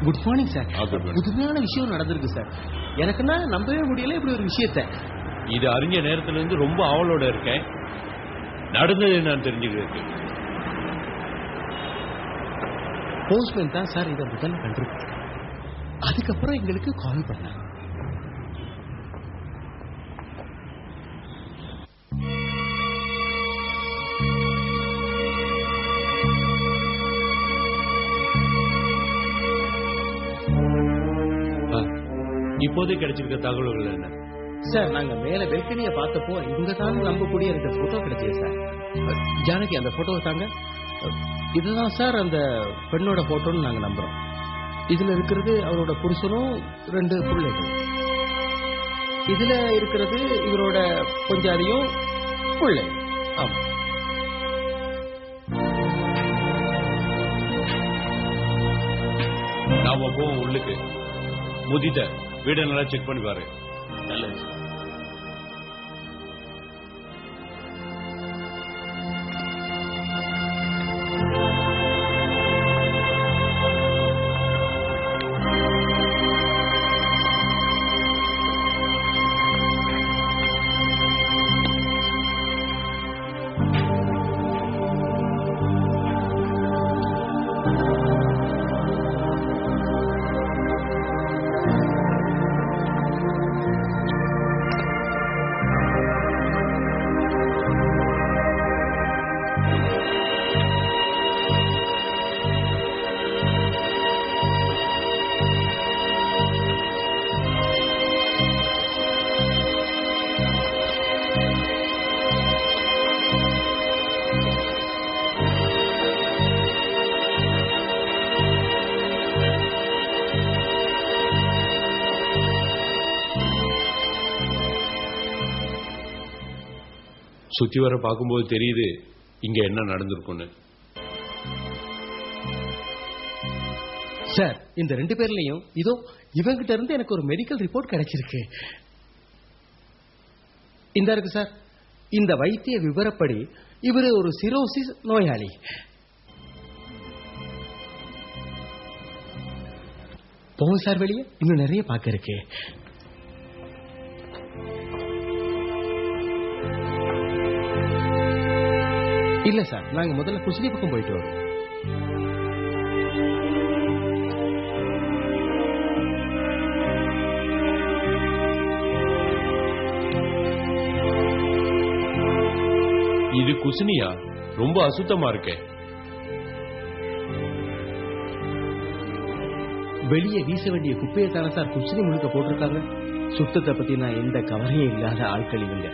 Good morning sir. புதுமையான விஷயம் நடந்திருக்கு சார். எனக்குன்னா நம்பவே முடியல இப்படி ஒரு விஷயத்தை. இது அறிஞ்ச நேரத்துல இருந்து ரொம்ப ஆவலோட இருக்கேன். நடந்தது நான் தெரிஞ்சுக்கிறேன். போஸ்ட்மேன் தான் சார் இதை முதல்ல கண்டிருப்பாங்க. அதுக்கப்புறம் எங்களுக்கு கால் பண்ணாங்க. இப்போதே கிடைச்சிருக்க தகவல்கள் என்ன சார்? நாங்க மேல வெல்கனியை பார்த்தப்போ இவங்க தான் நம்பக்கூடிய எனக்கு போட்டோ கிடைச்சது சார். ஜானகி அந்த போட்டோவை தாங்க. இதுதான் சார் அந்த பெண்ணோட போட்டோன்னு நாங்க நம்புறோம். இதுல இருக்கிறது அவரோட புருஷனும் 2 பிள்ளைகள். இதுல இருக்கிறது இவரோட கொஞ்சாதியும் பிள்ளை. ஆமா. நாம போவோம் உள்ளுக்கு. முதித வீடை நல்லா செக் பண்ணி பாரு. நல்லது. சுத்தி வர பார்க்கும்போது தெரியுது இங்க என்ன நடந்திருக்குன்னு. சார் இந்த 2 பேர்லயும் இதோ இவங்கிட்ட இருந்து எனக்கு ஒரு மெடிக்கல் ரிப்போர்ட் கிடைச்சிருக்கு. இந்த இருக்கு சார். இந்த வைத்திய விவரப்படி இவரு ஒரு சிரோசிஸ் நோயாளி. போங்க சார் வெளியே, இன்னும் நிறைய பார்க்க இருக்கு. இல்ல சார், நாங்க முதல்ல குசினி பக்கம் போயிட்டு வரோம். இது குசினியா? ரொம்ப அசுத்தமா இருக்கே. வெளியே வீச வேண்டிய குப்பையை தானே சார் குசினி முழுக்க போட்டிருக்காங்க. சுத்தத்தை பத்தி நான் எந்த கவலையும் இல்லாத ஆட்கள் இவங்க.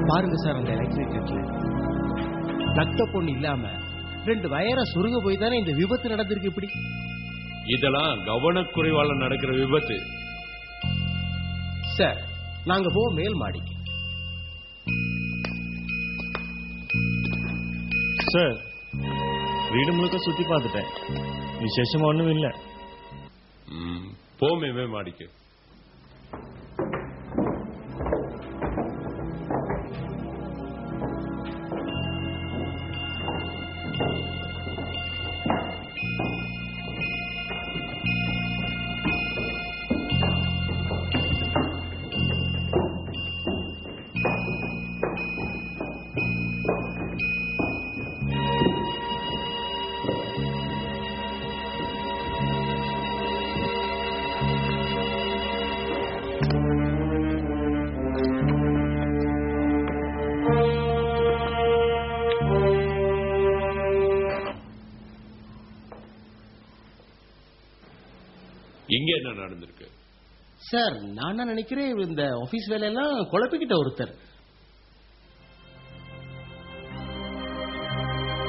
பாருங்க சார், அந்த எலக்ட்ரிக் கட்ல ரத்த பொண்ணு இல்லாம 2 வயரை சுருங்க போய் தானே இந்த விபத்து நடந்திருக்கு. இப்படி இதெல்லாம் கவனக்குறைவால நடக்கிற விபத்து சார். நாங்க போ மேல் மாடிக்கு. சார் வீடு முழுக்க சுத்தி பார்த்துட்டேன். விசேஷமா ஒண்ணும் இல்லை. போமே மாடிக்கு. இங்க என்ன நடந்திருக்கு சார்? நான் நினைக்கிறேன் இந்த ஆபீஸ் வேலையெல்லாம் குழப்பிக்கிட்ட ஒருத்தர்.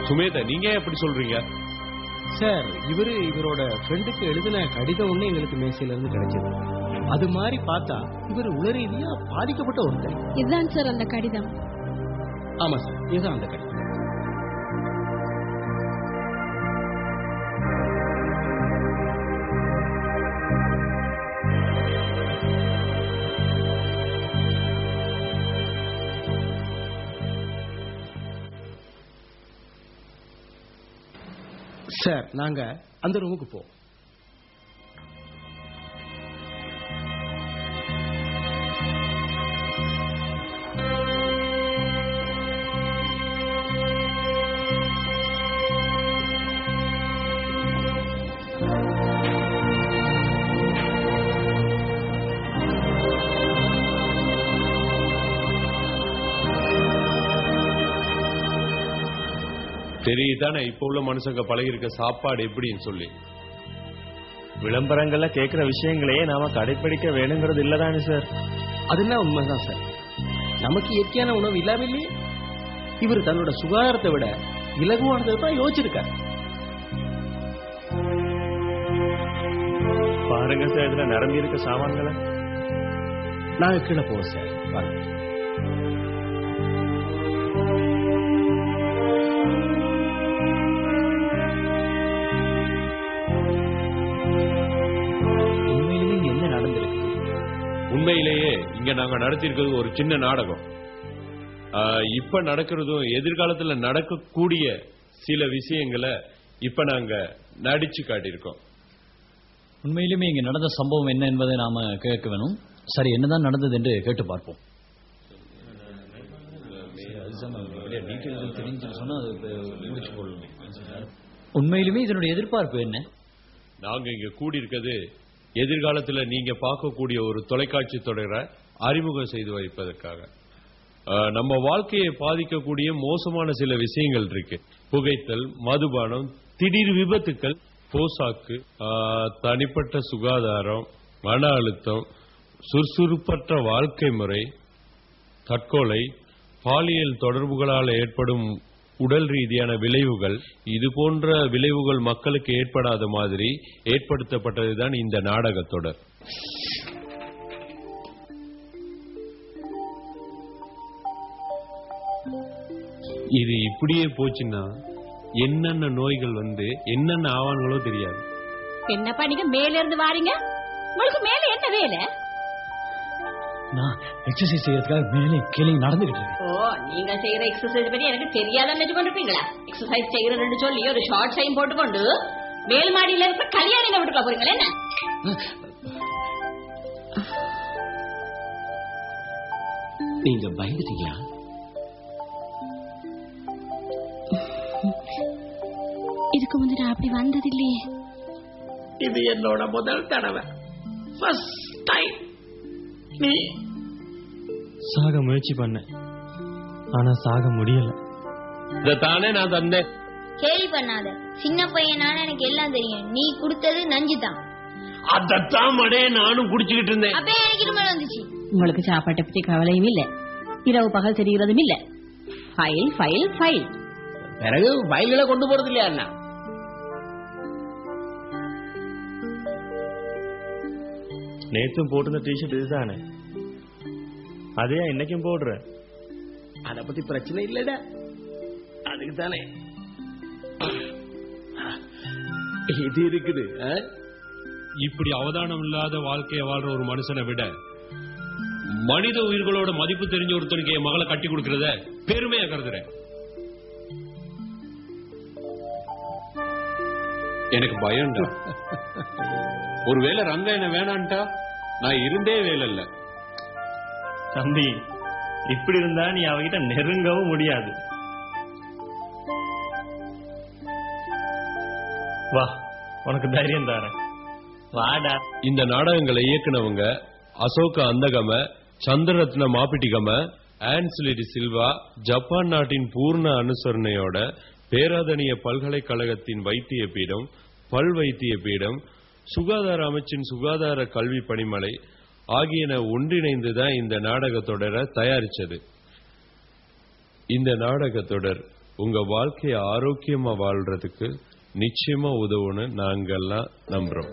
சுமேதா, நீங்க எப்படி சொல்றீங்க? சார் இவரோட ஃப்ரெண்டுக்கு எழுதின கடிதம் ஒண்ணு எங்களுக்கு மேசையில இருந்து கிடைச்சது. அது மாதிரி பார்த்தா இவர் உளரீதியா பாதிக்கப்பட்ட ஒருத்தர். இதுதான் சார் அந்த கடிதம். ஆமா சார், இதுதான் அந்த கடிதம். சார் நாங்க அந்த ரூமுக்கு போவோம். தெரியுதானே இப்ப உள்ள மனுஷங்க பழகி இருக்க சாப்பாடு எப்படின்னு சொல்லி. விளம்பரங்கள்ல கேட்கிற விஷயங்களையே நாம கடைபிடிக்க வேணுங்கிறது இல்லதானே சார்? அதுதான் உண்மைதான் சார். நமக்கு இயற்கையான உணவு இல்லாம இல்லையே. இவர் தன்னோட சுகாதாரத்தை விட இலகுவானதை தான் யோசிச்சிருக்காரு. பாருங்க சார், இதுல நிரம்பி இருக்க சாமான்களை. நாங்க கீழே போவோம் சார். வாங்க. உண்மையிலேயே இங்க நாங்க நடத்திருக்கிறது ஒரு சின்ன நாடகம். இப்ப நடக்கிறதும் எதிர்காலத்துல நடக்கக்கூடிய சில விஷயங்களை இப்ப நாங்க நடிச்சு காட்டியிருக்கோம். உண்மையிலுமே இங்க நடந்த சம்பவம் என்ன என்பதை நாம கேட்க வேணும். சரி, என்னதான் நடந்தது என்று கேட்டு பார்ப்போம். உண்மையிலுமே இதனுடைய எதிர்பார்ப்பு என்ன? நாங்க இங்க கூடி இருக்கிறது எதிர்காலத்துல நீங்க பார்க்கக்கூடிய ஒரு தொலைக்காட்சி தொடரை அறிமுகம் செய்து வைப்பதற்காக. நம்ம வாழ்க்கையை பாதிக்கக்கூடிய மோசமான சில விஷயங்கள் இருக்கு. புகைத்தல், மதுபானம், திடீர் விபத்துக்கள், போசாக்கு, தனிப்பட்ட சுகாதாரம், மன அழுத்தம், சுறுசுறுப்பற்ற வாழ்க்கை முறை, தற்கொலை, பாலியல் தொடர்புகளால் ஏற்படும் உடல் ரீதியான விளைவுகள். இது போன்ற விளைவுகள் மக்களுக்கு ஏற்படாத மாதிரி ஏற்படுத்தப்பட்டதுதான் இந்த நாடகத் தொடர். இது இப்படியே போச்சுன்னா என்னென்ன நோய்கள் வந்து என்னென்ன ஆவான்களோ தெரியாது. என்னப்பா நீங்க மேல இருந்து வாரீங்க? உங்களுக்கு மேல என்ன வேலை? நான் எக்ஸசைஸ் செய்யறதுக்காக மேலே கீழே நடந்துகிட்டு இருக்கேன். ஓ, நீங்க செய்யற எக்ஸசைஸ் பத்தி எனக்கு தெரியாதான் நினைச்சுக்கொண்டிருப்பீங்களா? எக்ஸசைஸ் செய்யறதுன்னு சொல்லி ஒரு ஷார்ட் சைன் போட்டுக்கொண்டு மேல் மாடியில இருக்க கல்யாணிங்க விட்டுக்க போறீங்களா என்ன? நீங்க பயந்துட்டீங்களா? இதுக்கு முன்னாடி அப்படி வந்தது இல்லையே. இது என்னோட முதல் தடவை. First time. நீ சாக முயற்சி பண்ண, ஆனா சாக முடியல. தானே நான் தந்தேன். கேள்வி பண்ணாத, சின்ன பையனால எனக்கு எல்லாம் தெரியும். நீ கொடுத்தது நஞ்சுதான். அதத்தான் மடே நானும் குடிச்சுக்கிட்டு இருந்தேன். அப்பயே எனக்கு இருமல் வந்துச்சு. உங்களுக்கு சாப்பாட்டை பத்தி கவலையும் இல்ல, இரவு பகல் தெரிகிறதும் இல்ல. File file file. பிறகு ஃபைல்களை கொண்டு போறது இல்லையா அண்ணா? நேத்தும் போட்டிருந்த டிஷர்ட் இதுதானே, அதையா இன்னைக்கும் போடுற? அத பத்தி பிரச்சனை இல்லடா, அதுக்கு தானே இது இருக்குது. இப்படி அவதானம் இல்லாத வாழ்க்கையை வாழ்ற ஒரு மனுஷனை விட மனித உயிர்களோட மதிப்பு தெரிஞ்ச ஒருத்தனுக்கு என் மகளை கட்டி கொடுக்கறத பெருமையா கருதுறேன். எனக்கு பயம்டா. ஒருவேளை ரங்க என்ன வேணான்ட்டா நான் இருந்தே வேலை இல்ல. தம்பி, இப்படி இருந்தா நீ அவகிட்ட நெருங்கவும் முடியாது. வா, உனக்கு தைரியம் தாரேன், வாடா. இந்த நாடகங்களை இயக்குனவங்க அசோக அந்தகம, சந்திரரத்ன மாப்பிட்டிகம, ஆன்சிலி சில்வா, ஜப்பான் நாட்டின் பூர்ண அனுசரணையோட பேராதனிய பல்கலைக்கழகத்தின் வைத்திய பீடம், பல் வைத்திய பீடம், சுகாதார அமைச்சின் சுகாதார கல்வி பணிமனை ஆகியன ஒன்றிணைந்துதான் இந்த நாடகத்தொடரை தயாரிச்சது. இந்த நாடகத்தொடர் உங்க வாழ்க்கையை ஆரோக்கியமா வாழ்றதுக்கு நிச்சயமா உதவுன்னு நாங்கெல்லாம் நம்புறோம்.